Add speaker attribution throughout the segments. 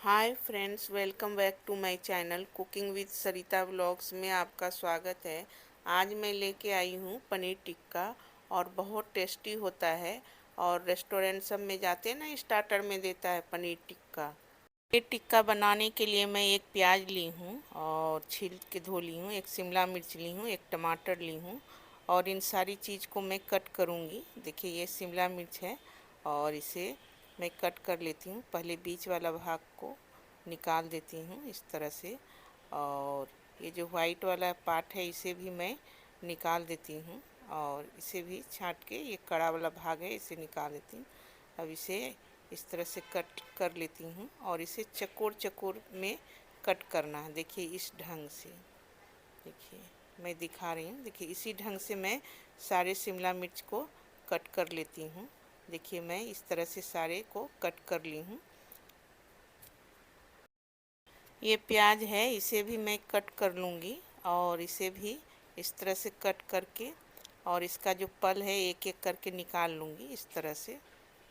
Speaker 1: Hi friends, welcome back to my channel cooking with Sarita vlogs में आपका स्वागत है। आज मैं लेके आई हूँ पनीर टिक्का और बहुत टेस्टी होता है। और रेस्टोरेंट सब में जाते हैं ना, स्टार्टर में देता है पनीर टिक्का। पनीर टिक्का बनाने के लिए मैं एक प्याज ली हूँ और छील के धो ली हूँ, एक शिमला मिर्च ली हूँ, एक टमाटर ली हूँ और इन सारी चीज़ को मैं कट करूँगी। देखिए ये शिमला मिर्च है और इसे मैं कट कर लेती हूँ। पहले बीच वाला भाग को निकाल देती हूँ इस तरह से, और ये जो वाइट वाला पार्ट है इसे भी मैं निकाल देती हूँ और इसे भी छांट के ये कड़ा वाला भाग है इसे निकाल देती हूँ। अब इसे इस तरह से कट कर लेती हूँ और इसे चकोर चकोर में कट करना है। देखिए इस ढंग से, देखिए मैं दिखा रही हूँ। देखिए इसी ढंग से मैं सारे शिमला मिर्च को कट कर लेती हूँ। देखिए मैं इस तरह से सारे को कट कर ली हूँ। ये प्याज है इसे भी मैं कट कर लूँगी और इसे भी इस तरह से कट करके और इसका जो पल है एक एक करके निकाल लूँगी इस तरह से।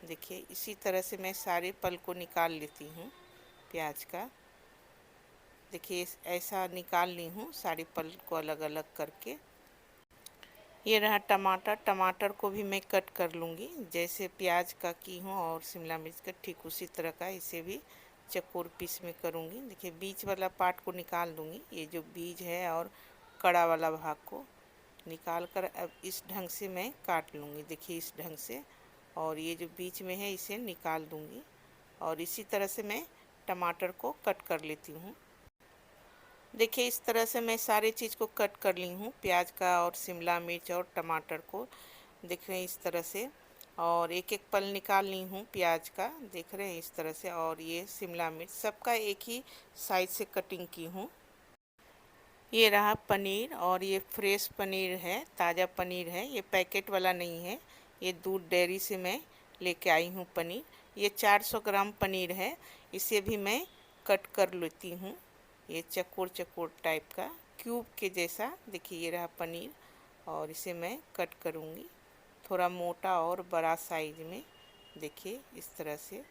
Speaker 1: देखिए इसी तरह से मैं सारे पल को निकाल लेती हूँ प्याज का। देखिए ऐसा निकाल ली हूँ सारे पल को अलग अलग करके। ये रहा टमाटर, टमाटर को भी मैं कट कर लूँगी जैसे प्याज का की हूँ और शिमला मिर्च का ठीक उसी तरह का इसे भी चकोर पीस में करूँगी। देखिए बीच वाला पार्ट को निकाल दूँगी, ये जो बीज है और कड़ा वाला भाग को निकाल कर अब इस ढंग से मैं काट लूँगी। देखिए इस ढंग से, और ये जो बीच में है इसे निकाल दूँगी और इसी तरह से मैं टमाटर को कट कर लेती हूँ। देखिए इस तरह से मैं सारी चीज़ को कट कर ली हूँ, प्याज का और शिमला मिर्च और टमाटर को। देख रहे हैं इस तरह से, और एक एक पल निकाल ली हूँ प्याज का, देख रहे हैं इस तरह से। और ये शिमला मिर्च सबका एक ही साइज से कटिंग की हूँ। ये रहा पनीर, और ये फ्रेश पनीर है, ताज़ा पनीर है, ये पैकेट वाला नहीं है। ये दूध डेयरी से मैं लेके आई हूँ पनीर। ये 400 ग्राम पनीर है, इसे भी मैं कट कर लेती हूँ। ये चकोर चकोर टाइप का क्यूब के जैसा। देखिए ये रहा पनीर और इसे मैं कट करूँगी थोड़ा मोटा और बड़ा साइज में। देखिए इस तरह से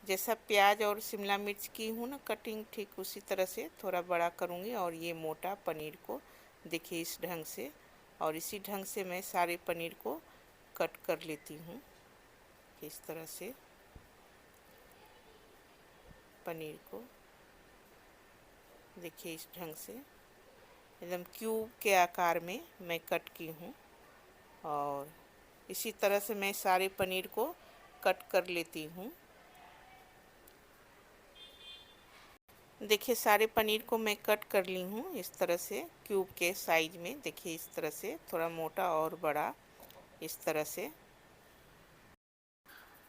Speaker 1: जैसा प्याज और शिमला मिर्च की हूँ ना कटिंग, ठीक उसी तरह से थोड़ा बड़ा करूँगी। और ये मोटा पनीर को देखिए इस ढंग से, और इसी ढंग से मैं सारे पनीर को कट कर लेती हूँ इस तरह से। पनीर को देखिए इस ढंग से एकदम क्यूब के आकार में मैं कट की हूँ, और इसी तरह से मैं सारे पनीर को कट कर लेती हूँ। देखिए सारे पनीर को मैं कट कर ली हूँ इस तरह से क्यूब के साइज में। देखिए इस तरह से थोड़ा मोटा और बड़ा इस तरह से।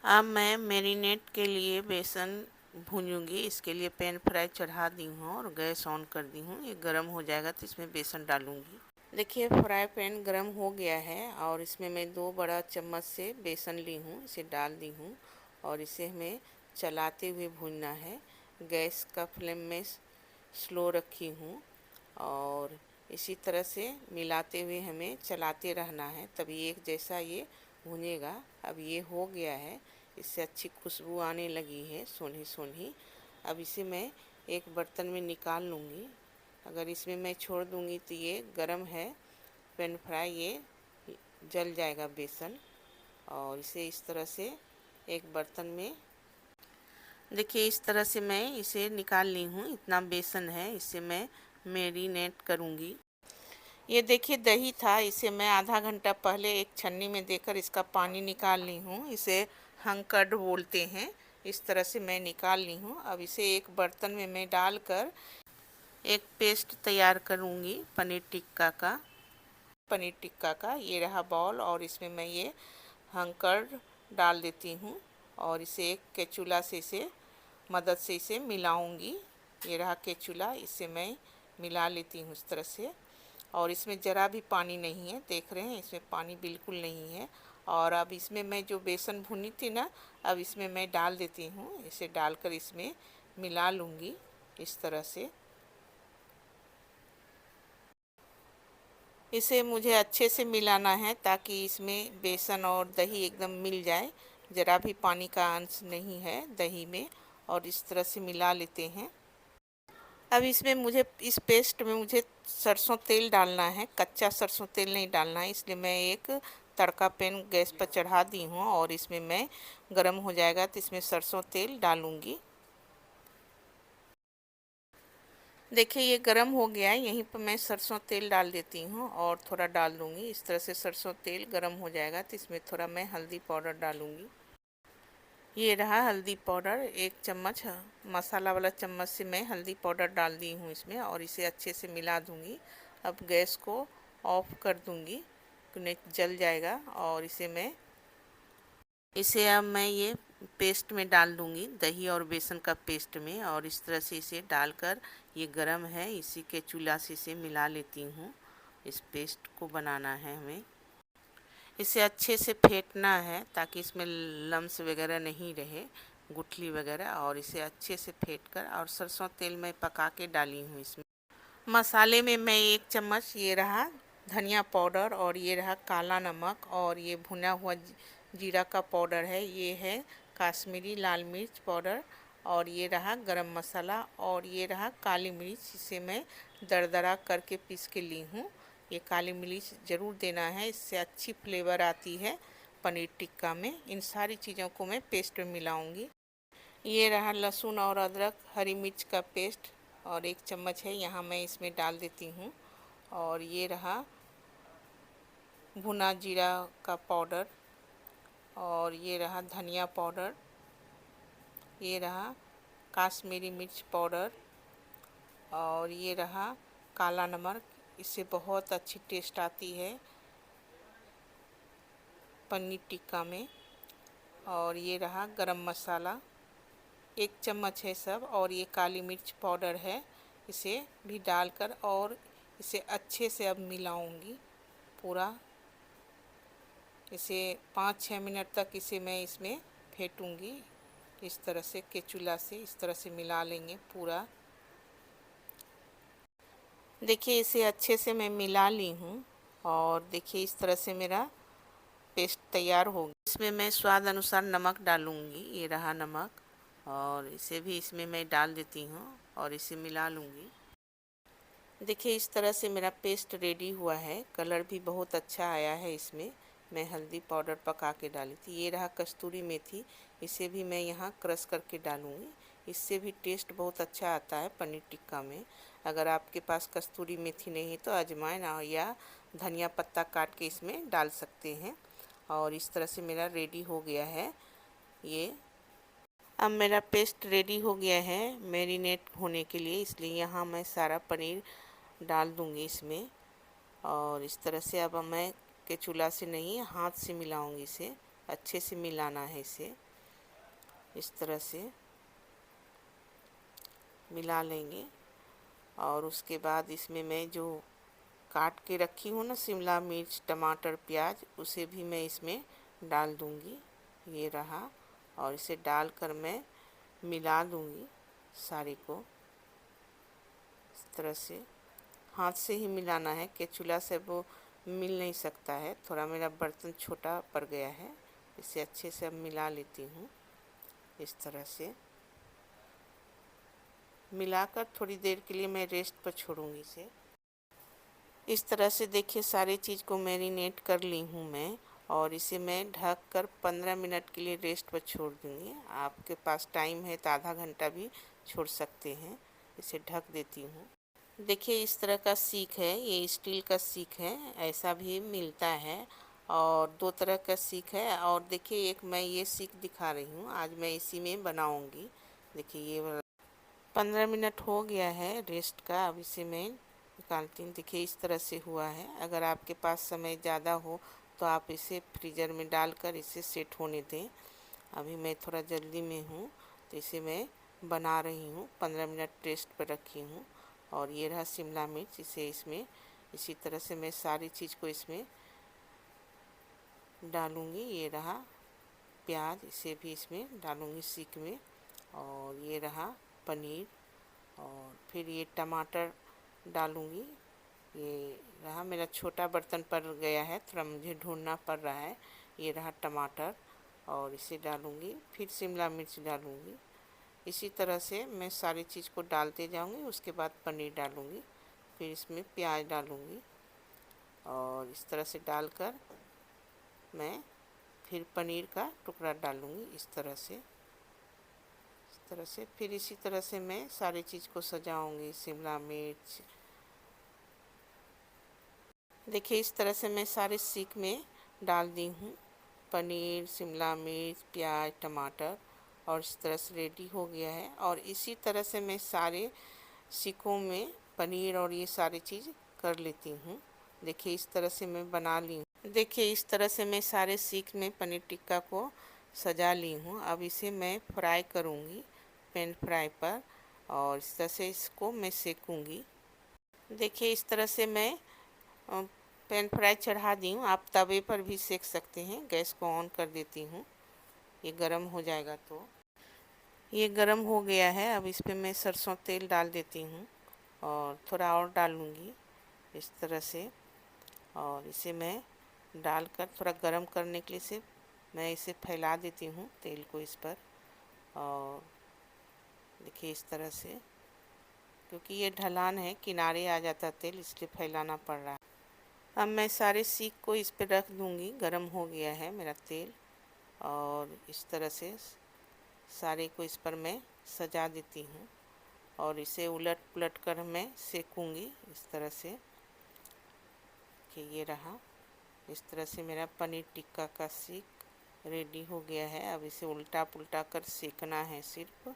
Speaker 1: अब मैं मैरिनेट के लिए बेसन भूनूंगी। इसके लिए पैन फ्राई चढ़ा दी हूँ और गैस ऑन कर दी हूँ। ये गर्म हो जाएगा तो इसमें बेसन डालूंगी। देखिए फ्राई पैन गर्म हो गया है और इसमें मैं 2 बड़ा चम्मच से बेसन ली हूँ, इसे डाल दी हूँ और इसे हमें चलाते हुए भूनना है। गैस का फ्लेम में स्लो रखी हूँ और इसी तरह से मिलाते हुए हमें चलाते रहना है, तभी एक जैसा ये भुनेगा। अब ये हो गया है, इससे अच्छी खुशबू आने लगी है, सोंधी सोंधी। अब इसे मैं एक बर्तन में निकाल लूँगी। अगर इसमें मैं छोड़ दूँगी तो ये गरम है पैन फ्राई, ये जल जाएगा बेसन। और इसे इस तरह से एक बर्तन में, देखिए इस तरह से मैं इसे निकाल ली हूँ। इतना बेसन है, इसे मैं मैरिनेट करूँगी। ये देखिए दही था, इसे मैं आधा घंटा पहले एक छन्नी में देकर इसका पानी निकाल ली हूँ। इसे हंकड़ बोलते हैं। इस तरह से मैं निकाल ली हूँ। अब इसे एक बर्तन में मैं डालकर एक पेस्ट तैयार करूँगी पनीर टिक्का का। ये रहा बॉल और इसमें मैं ये हंकड़ डाल देती हूँ और इसे एक केचुला से इसे मदद से इसे मिलाऊंगी। ये रहा केचुला, इसे मैं मिला लेती हूँ इस तरह से। और इसमें ज़रा भी पानी नहीं है, देख रहे हैं इसमें पानी बिल्कुल नहीं है। और अब इसमें मैं जो बेसन भुनी थी ना, अब इसमें मैं डाल देती हूँ। इसे डालकर इसमें मिला लूँगी इस तरह से। इसे मुझे अच्छे से मिलाना है ताकि इसमें बेसन और दही एकदम मिल जाए, ज़रा भी पानी का अंश नहीं है दही में। और इस तरह से मिला लेते हैं। अब इसमें मुझे इस पेस्ट में मुझे सरसों तेल डालना है, कच्चा सरसों तेल नहीं डालना है, इसलिए मैं एक तड़का पैन गैस पर चढ़ा दी हूँ और इसमें मैं गरम हो जाएगा तो इसमें सरसों तेल डालूँगी। देखिए ये गरम हो गया है, यहीं पर मैं सरसों तेल डाल देती हूँ और थोड़ा डाल दूँगी। इस तरह से सरसों तेल गरम हो जाएगा तो इसमें थोड़ा मैं हल्दी पाउडर डालूँगी। ये रहा हल्दी पाउडर, 1 चम्मच मसाला वाला चम्मच से मैं हल्दी पाउडर डाल दी हूँ इसमें और इसे अच्छे से मिला दूँगी। अब गैस को ऑफ कर दूँगी, नहीं जल जाएगा। और इसे अब मैं ये पेस्ट में डाल दूँगी, दही और बेसन का पेस्ट में, और इस तरह से इसे डालकर, ये गरम है, इसी के चूल्हा से इसे मिला लेती हूँ। इस पेस्ट को बनाना है हमें, इसे अच्छे से फेंटना है ताकि इसमें लम्स वगैरह नहीं रहे, गुठली वगैरह। और इसे अच्छे से फेंट कर, और सरसों तेल में पका के डाली हूँ इसमें। मसाले में मैं 1 चम्मच ये रहा धनिया पाउडर, और ये रहा काला नमक, और ये भुना हुआ जीरा का पाउडर है, ये है काश्मीरी लाल मिर्च पाउडर, और ये रहा गरम मसाला, और ये रहा काली मिर्च, इसे मैं दरदरा करके पीस के ली हूँ। ये काली मिर्च ज़रूर देना है, इससे अच्छी फ्लेवर आती है पनीर टिक्का में। इन सारी चीज़ों को मैं पेस्ट में मिलाऊंगी। ये रहा लहसुन और अदरक हरी मिर्च का पेस्ट, और 1 चम्मच है, यहाँ मैं इसमें डाल देती हूँ। और ये रहा भुना जीरा का पाउडर, और ये रहा धनिया पाउडर, ये रहा काश्मीरी मिर्च पाउडर, और ये रहा काला नमक। इससे बहुत अच्छी टेस्ट आती है पनीर टिक्का में। और ये रहा गरम मसाला, 1 चम्मच है सब, और ये काली मिर्च पाउडर है, इसे भी डालकर और इसे अच्छे से अब मिलाऊंगी पूरा। इसे 5-6 मिनट तक इसे मैं इसमें फेंटूंगी, इस तरह से केचुला से इस तरह से मिला लेंगे पूरा। देखिए इसे अच्छे से मैं मिला ली हूँ, और देखिए इस तरह से मेरा पेस्ट तैयार हो गया। इसमें मैं स्वाद अनुसार नमक डालूंगी, ये रहा नमक, और इसे भी इसमें मैं डाल देती हूँ और इसे मिला लूँगी। देखिए इस तरह से मेरा पेस्ट रेडी हुआ है, कलर भी बहुत अच्छा आया है इसमें। मैं हल्दी पाउडर पका के डाली थी। ये रहा कस्तूरी मेथी, इसे भी मैं यहाँ क्रश करके डालूँगी, इससे भी टेस्ट बहुत अच्छा आता है पनीर टिक्का में। अगर आपके पास कस्तूरी मेथी नहीं है तो अजवाइन या धनिया पत्ता काट के इसमें डाल सकते हैं। और इस तरह से मेरा रेडी हो गया है ये। अब मेरा पेस्ट रेडी हो गया है मैरिनेट होने के लिए, इसलिए यहाँ मैं सारा पनीर डाल दूँगी इसमें। और इस तरह से अब मैं के चूल्हा से नहीं, हाथ से मिलाऊंगी, इसे अच्छे से मिलाना है, इसे इस तरह से मिला लेंगे। और उसके बाद इसमें मैं जो काट के रखी हूँ ना शिमला मिर्च टमाटर प्याज, उसे भी मैं इसमें डाल दूँगी। ये रहा, और इसे डालकर मैं मिला दूँगी सारे को इस तरह से। हाथ से ही मिलाना है, केचुला से वो मिल नहीं सकता है, थोड़ा मेरा बर्तन छोटा पड़ गया है। इसे अच्छे से अब मिला लेती हूँ, इस तरह से मिलाकर थोड़ी देर के लिए मैं रेस्ट पर छोड़ूंगी इसे। इस तरह से देखिए सारी चीज़ को मैरिनेट कर ली हूँ मैं, और इसे मैं ढक कर 15 मिनट के लिए रेस्ट पर छोड़ दूँगी। आपके पास टाइम है तो आधा घंटा भी छोड़ सकते हैं। इसे ढक देती हूँ। देखिए इस तरह का सीख है, ये स्टील का सीख है, ऐसा भी मिलता है, और 2 तरह का सीख है। और देखिए एक मैं ये सीख दिखा रही हूँ, आज मैं इसी में बनाऊँगी। देखिए ये 15 मिनट हो गया है रेस्ट का, अब इसे मैं निकालती हूँ। देखिए इस तरह से हुआ है। अगर आपके पास समय ज़्यादा हो तो आप इसे फ्रीज़र में डालकर इसे सेट होने दें। अभी मैं थोड़ा जल्दी में हूँ तो इसे मैं बना रही हूँ, 15 मिनट रेस्ट पर रखी हूँ। और ये रहा शिमला मिर्च, इसे इसमें इसी तरह से मैं सारी चीज़ को इसमें डालूँगी। ये रहा प्याज, इसे भी इसमें डालूँगी सीख में। और ये रहा पनीर, और फिर ये टमाटर डालूँगी। ये रहा, मेरा छोटा बर्तन पड़ गया है, थोड़ा मुझे ढूंढना पड़ रहा है। ये रहा टमाटर, और इसे डालूँगी। फिर शिमला मिर्च डालूँगी, इसी तरह से मैं सारी चीज़ को डालते जाऊंगी। उसके बाद पनीर डालूंगी, फिर इसमें प्याज डालूंगी और इस तरह से डालकर मैं फिर पनीर का टुकड़ा डालूंगी इस तरह से। फिर इसी तरह से मैं सारी चीज़ को सजाऊंगी। शिमला मिर्च, देखिए इस तरह से मैं सारे सीख में डाल दी हूँ। पनीर, शिमला मिर्च, प्याज, टमाटर, और इस तरह से रेडी हो गया है। और इसी तरह से मैं सारे सीखों में पनीर और ये सारी चीज़ कर लेती हूँ। देखिए इस तरह से मैं बना ली हूँ। देखिए इस तरह से मैं सारे सीख में पनीर टिक्का को सजा ली हूँ। अब इसे मैं फ्राई करूँगी पैन फ्राई पर, और इस तरह से इसको मैं सेकूँगी। देखिए इस तरह से मैं पैन फ्राई चढ़ा दी हूँ। आप तवे पर भी सेक सकते हैं। गैस को ऑन कर देती हूँ, ये गरम हो जाएगा। तो ये गरम हो गया है। अब इस पर मैं सरसों तेल डाल देती हूँ और थोड़ा और डालूँगी इस तरह से। और इसे मैं डालकर थोड़ा गरम करने के लिए से मैं इसे फैला देती हूँ तेल को इस पर। और देखिए इस तरह से, क्योंकि ये ढलान है, किनारे आ जाता तेल, इसलिए फैलाना पड़ रहा है। अब मैं सारे सीख को इस पर रख दूँगी। गरम हो गया है मेरा तेल, और इस तरह से सारे को इस पर मैं सजा देती हूँ और इसे उलट पुलट कर मैं सेकूँगी इस तरह से कि ये रहा। इस तरह से मेरा पनीर टिक्का का सीख रेडी हो गया है। अब इसे उल्टा पुल्टा कर सेकना है सिर्फ।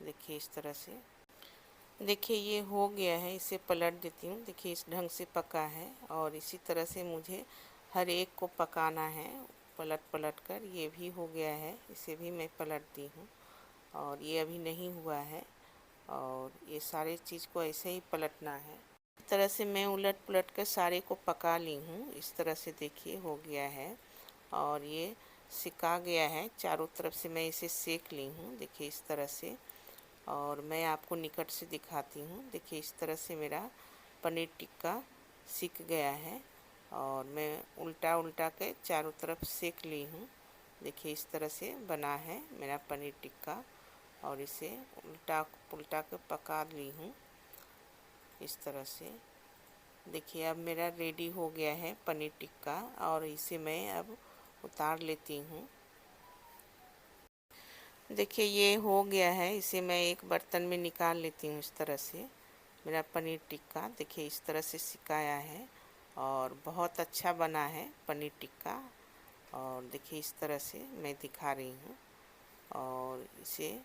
Speaker 1: देखिए इस तरह से, देखिए ये हो गया है। इसे पलट देती हूँ। देखिए इस ढंग से पका है, और इसी तरह से मुझे हर एक को पकाना है पलट पलट कर। ये भी हो गया है, इसे भी मैं पलट दी हूँ। और ये अभी नहीं हुआ है, और ये सारे चीज़ को ऐसे ही पलटना है। इस तरह से मैं उलट पुलट कर सारे को पका ली हूँ। इस तरह से देखिए हो गया है, और ये सिका गया है। चारों तरफ से मैं इसे सेक ली हूँ। देखिए इस तरह से, और मैं आपको निकट से दिखाती हूँ। देखिए इस तरह से मेरा पनीर टिक्का सिक गया है, और मैं उल्टा उल्टा के चारों तरफ सेक ली हूँ। देखिए इस तरह से बना है मेरा पनीर टिक्का, और इसे उल्टा पुल्टा के पका ली हूँ इस तरह से। देखिए अब मेरा रेडी हो गया है पनीर टिक्का, और इसे मैं अब उतार लेती हूँ। देखिए ये हो गया है, इसे मैं एक बर्तन में निकाल लेती हूँ इस तरह से। मेरा पनीर टिक्का देखिए इस तरह से सिकाया है, और बहुत अच्छा बना है पनीर टिक्का। और देखिए इस तरह से मैं दिखा रही हूँ, और इसे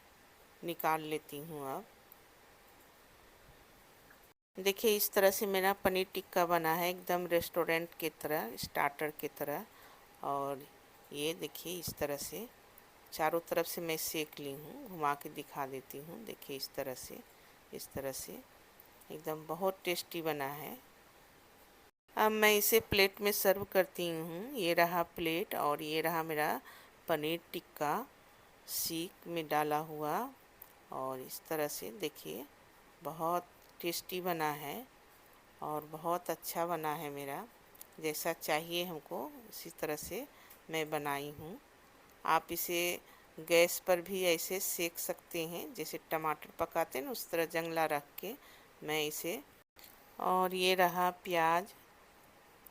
Speaker 1: निकाल लेती हूँ अब। देखिए इस तरह से मेरा पनीर टिक्का बना है, एकदम रेस्टोरेंट की तरह, स्टार्टर की तरह। और ये देखिए इस तरह से चारों तरफ से मैं सेक ली हूँ। घुमा के दिखा देती हूँ। देखिए इस तरह से, इस तरह से एकदम बहुत टेस्टी बना है। अब मैं इसे प्लेट में सर्व करती हूँ। ये रहा प्लेट, और ये रहा मेरा पनीर टिक्का सीख में डाला हुआ। और इस तरह से देखिए बहुत टेस्टी बना है, और बहुत अच्छा बना है मेरा। जैसा चाहिए हमको उसी तरह से मैं बनाई हूँ। आप इसे गैस पर भी ऐसे सेक सकते हैं, जैसे टमाटर पकाते हैं ना, उस तरह जंगला रख के मैं इसे। और ये रहा प्याज।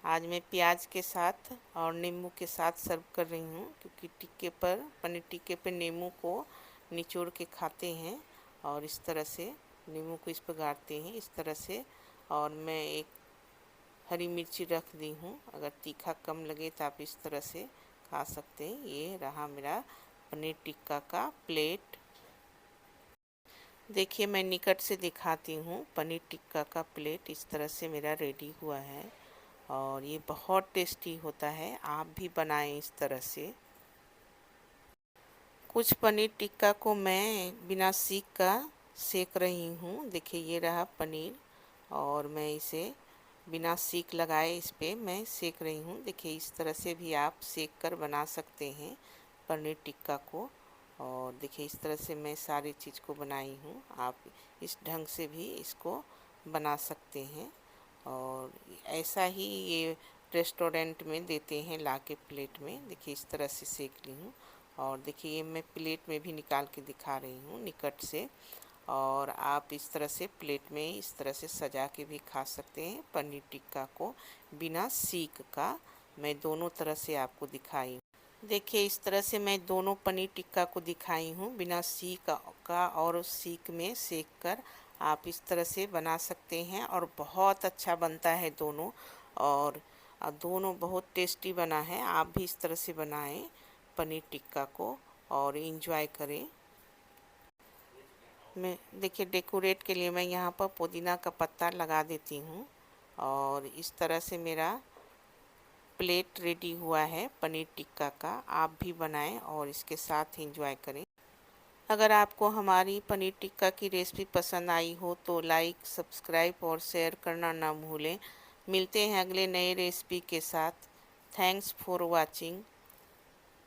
Speaker 1: आज मैं प्याज के साथ और नींबू के साथ सर्व कर रही हूँ, क्योंकि टिक्के पर, पनीर टिक्के पर नींबू को निचोड़ के खाते हैं, और इस तरह से नींबू को इस पर गाड़ते हैं इस तरह से। और मैं एक हरी मिर्ची रख दी हूँ, अगर तीखा कम लगे तो आप इस तरह से खा सकते हैं। ये रहा मेरा पनीर टिक्का का प्लेट। देखिए मैं निकट से दिखाती हूँ। पनीर टिक्का का प्लेट इस तरह से मेरा रेडी हुआ है, और ये बहुत टेस्टी होता है। आप भी बनाएं इस तरह से। कुछ पनीर टिक्का को मैं बिना सीख का सेक रही हूँ। देखिए ये रहा पनीर, और मैं इसे बिना सीख लगाए इस पे मैं सेक रही हूँ। देखिए इस तरह से भी आप सेक कर बना सकते हैं पनीर टिक्का को। और देखिए इस तरह से मैं सारी चीज़ को बनाई हूँ। आप इस ढंग से भी इसको बना सकते हैं, और ऐसा ही ये रेस्टोरेंट में देते हैं ला के प्लेट में। देखिए इस तरह से सेक ली हूँ, और देखिए ये मैं प्लेट में भी निकाल के दिखा रही हूँ निकट से। और आप इस तरह से प्लेट में इस तरह से सजा के भी खा सकते हैं पनीर टिक्का को बिना सीक का। मैं दोनों तरह से आपको दिखाई। देखिए इस तरह से मैं दोनों पनीर टिक्का को दिखाई हूँ बिना सीक का और सीक में सेक कर। आप इस तरह से बना सकते हैं और बहुत अच्छा बनता है दोनों। और दोनों बहुत टेस्टी बना है। आप भी इस तरह से बनाएं पनीर टिक्का को और इंजॉय करें। मैं देखिए डेकोरेट के लिए मैं यहाँ पर पुदीना का पत्ता लगा देती हूँ। और इस तरह से मेरा प्लेट रेडी हुआ है पनीर टिक्का का। आप भी बनाएं और इसके साथ एंजॉय करें। अगर आपको हमारी पनीर टिक्का की रेसिपी पसंद आई हो तो लाइक सब्सक्राइब और शेयर करना ना भूलें। मिलते हैं अगले नए रेसिपी के साथ। Thanks for watching.